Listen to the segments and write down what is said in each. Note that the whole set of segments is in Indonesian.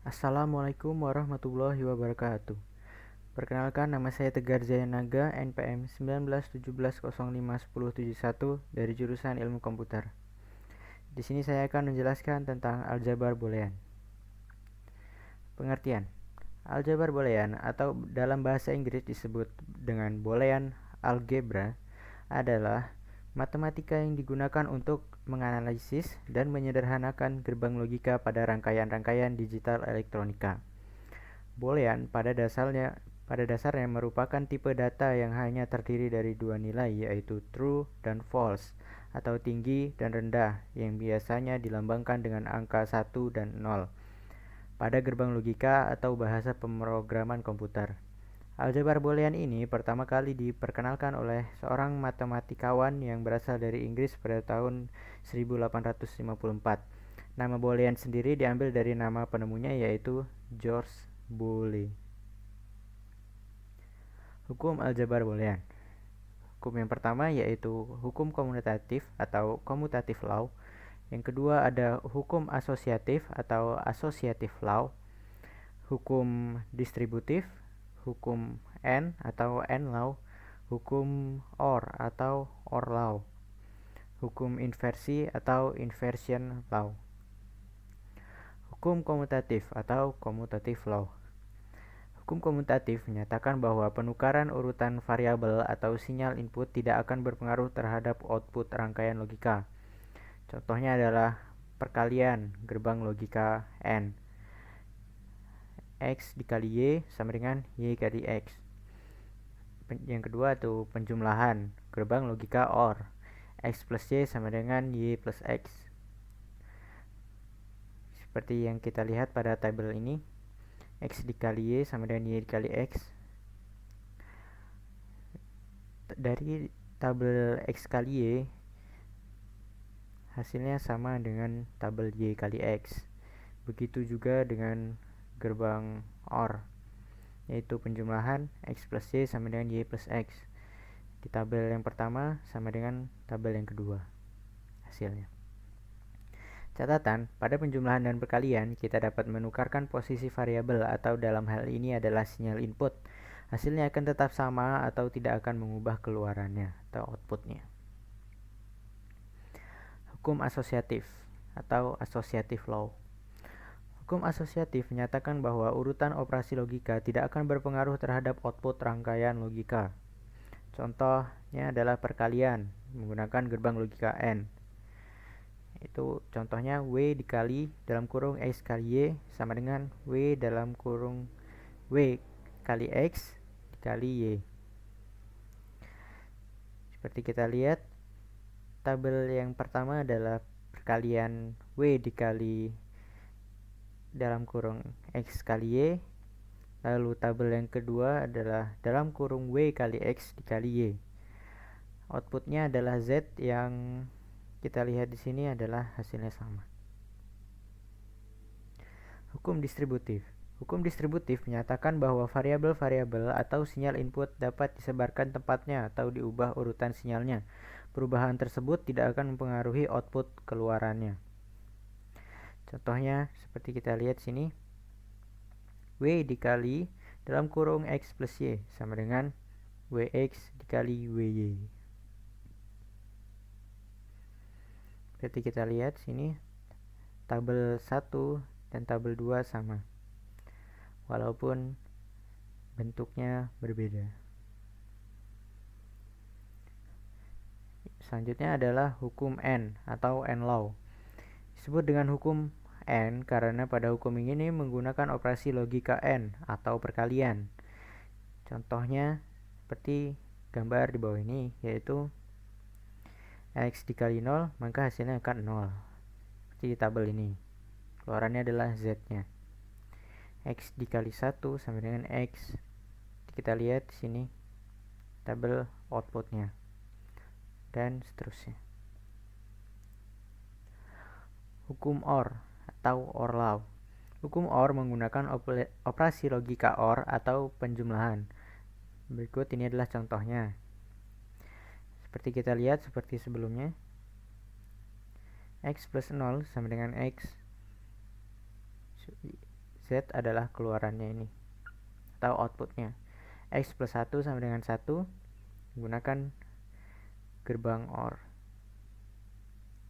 Assalamualaikum warahmatullahi wabarakatuh. Perkenalkan, nama saya Tegar Jayanaga, NPM 1917051071 dari jurusan Ilmu Komputer. Di sini saya akan menjelaskan tentang aljabar boolean. Pengertian: aljabar boolean atau dalam bahasa Inggris disebut dengan boolean algebra adalah matematika yang digunakan untuk menganalisis dan menyederhanakan gerbang logika pada rangkaian-rangkaian digital elektronika. Boolean pada dasarnya merupakan tipe data yang hanya terdiri dari dua nilai, yaitu true dan false, atau tinggi dan rendah, yang biasanya dilambangkan dengan angka 1 dan 0 pada gerbang logika atau bahasa pemrograman komputer. Aljabar boolean ini pertama kali diperkenalkan oleh seorang matematikawan yang berasal dari Inggris pada tahun 1854. Nama boolean sendiri diambil dari nama penemunya, yaitu George Boole. Hukum aljabar boolean. Hukum yang pertama yaitu hukum komutatif atau commutative law. Yang kedua ada hukum asosiatif atau associative law, hukum distributif, hukum AND atau AND law, hukum OR atau OR law, hukum inversi atau inversion law. Hukum komutatif atau commutative law. Hukum komutatif menyatakan bahwa penukaran urutan variabel atau sinyal input tidak akan berpengaruh terhadap output rangkaian logika. Contohnya adalah perkalian gerbang logika N. X dikali Y sama dengan Y kali X. Yang kedua itu penjumlahan gerbang logika OR. X plus Y sama dengan Y plus X. Seperti yang kita lihat pada tabel ini, X dikali Y sama dengan Y dikali X. Dari tabel X kali Y, hasilnya sama dengan tabel Y kali X. Begitu juga dengan gerbang OR, yaitu penjumlahan X plus Y sama dengan Y plus X. Di tabel yang pertama sama dengan tabel yang kedua hasilnya. Catatan, pada penjumlahan dan perkalian, kita dapat menukarkan posisi variabel atau dalam hal ini adalah sinyal input. Hasilnya akan tetap sama atau tidak akan mengubah keluarannya atau outputnya. Hukum asosiatif atau associative law. Hukum asosiatif menyatakan bahwa urutan operasi logika tidak akan berpengaruh terhadap output rangkaian logika. Contohnya adalah perkalian menggunakan gerbang logika N. Itu contohnya W dikali dalam kurung X kali Y sama dengan W dalam kurung W kali X dikali Y. Seperti kita lihat, tabel yang pertama adalah perkalian W dikali dalam kurung X kali Y. Lalu tabel yang kedua adalah dalam kurung W kali X dikali Y. Outputnya adalah Z yang kita lihat di sini adalah hasilnya sama. Hukum distributif. Hukum distributif menyatakan bahwa variabel-variabel atau sinyal input dapat disebarkan tempatnya atau diubah urutan sinyalnya. Perubahan tersebut tidak akan mempengaruhi output keluarannya. Contohnya seperti kita lihat sini, W dikali dalam kurung X plus Y sama dengan WX dikali WY. Seperti kita lihat sini, tabel 1 dan tabel 2 sama, walaupun bentuknya berbeda. Selanjutnya adalah hukum N atau N law. Disebut dengan hukum N karena pada hukum ini menggunakan operasi logika N atau perkalian. Contohnya seperti gambar di bawah ini, yaitu X dikali 0, maka hasilnya akan 0. Seperti di tabel ini. Keluarannya adalah Z-nya. X dikali 1 sama dengan X. Kita lihat di sini tabel outputnya. Dan seterusnya. Hukum OR atau OR law. Hukum OR menggunakan operasi logika OR atau penjumlahan. Berikut ini adalah contohnya. Seperti kita lihat seperti sebelumnya, X plus 0 sama dengan X Z adalah keluarannya ini atau outputnya. X plus 1 sama dengan 1 menggunakan gerbang OR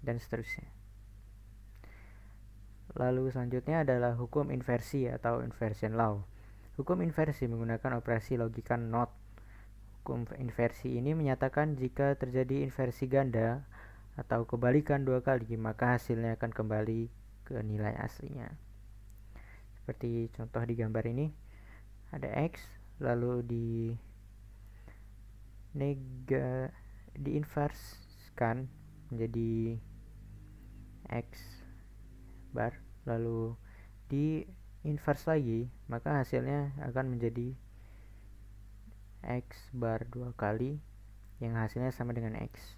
dan seterusnya. Lalu selanjutnya adalah hukum inversi atau inversion law. Hukum inversi menggunakan operasi logika NOT. Hukum inversi ini menyatakan jika terjadi inversi ganda atau kebalikan 2 kali, maka hasilnya akan kembali ke nilai aslinya. Seperti contoh di gambar ini, ada X, lalu diinverskan menjadi X bar, lalu di inverse lagi, maka hasilnya akan menjadi X bar 2 kali yang hasilnya sama dengan X.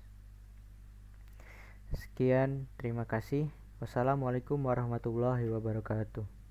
Sekian, terima kasih. Wassalamualaikum warahmatullahi wabarakatuh.